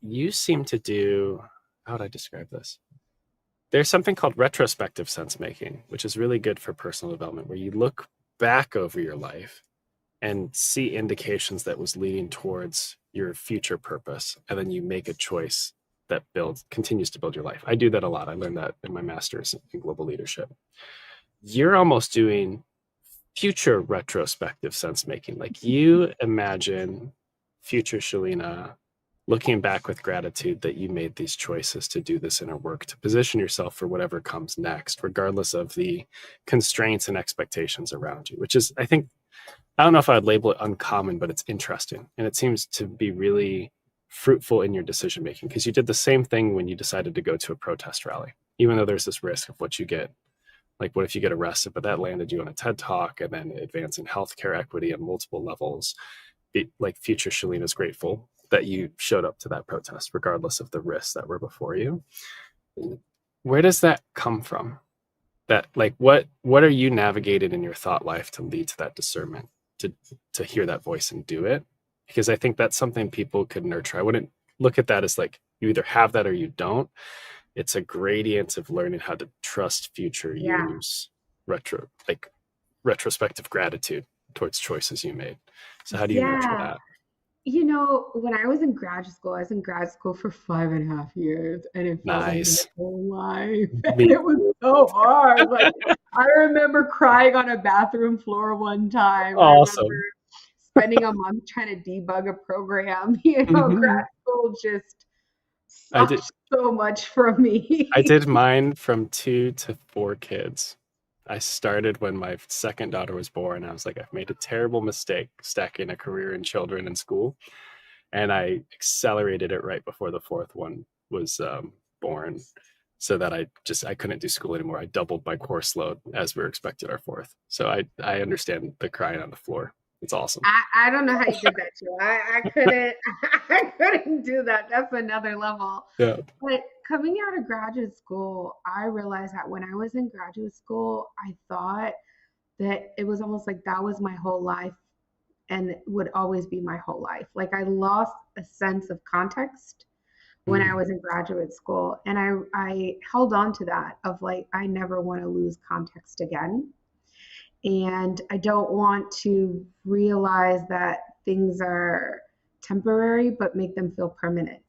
you seem to do, how would I describe this? There's something called retrospective sense making, which is really good for personal development, where you look back over your life and see indications that was leading towards your future purpose. And then you make a choice that continues to build your life. I do that a lot. I learned that in my master's in global leadership. You're almost doing future retrospective sense making. Like, you imagine future Shelina looking back with gratitude that you made these choices to do this inner work, to position yourself for whatever comes next, regardless of the constraints and expectations around you, which is, I think, I don't know if I'd label it uncommon, but it's interesting. And it seems to be really fruitful in your decision making, because you did the same thing when you decided to go to a protest rally, even though there's this risk of what you get. Like, what if you get arrested? But that landed you on a TED Talk and then advancing healthcare equity on multiple levels. Like, future Shelina's grateful that you showed up to that protest, regardless of the risks that were before you. Where does that come from? That, like, what are you navigating in your thought life to lead to that discernment, to hear that voice and do it? Because I think that's something people could nurture. I wouldn't look at that as like you either have that or you don't. It's a gradient of learning how to trust future you's retrospective gratitude towards choices you made. So how do you nurture Yeah. that? When I was in graduate school, I was in grad school for 5.5 years, and it felt like my Nice. whole life. And Me. it was so hard. Like, I remember crying on a bathroom floor one time. I remember Awesome. spending a month trying to debug a program. Mhm. Grad school just I did. sucked so much from I me. did mine from 2 to 4 kids. I started when my second daughter was born. I was like, I've made a terrible mistake stacking a career in children and school. And I accelerated it right before the fourth one was born, so that I couldn't do school anymore. I doubled my course load as we were expected our fourth. So I understand the crying on the floor. It's awesome. I don't know how you did that, too. I couldn't I couldn't do that. That's another level. Yeah. But coming out of graduate school, I realized that when I was in graduate school, I thought that it was almost like that was my whole life and would always be my whole life. Like, I lost a sense of context when I Mm. was in graduate school, and I held on to that of like, I never want to lose context again. And I don't want to realize that things are temporary, but make them feel permanent.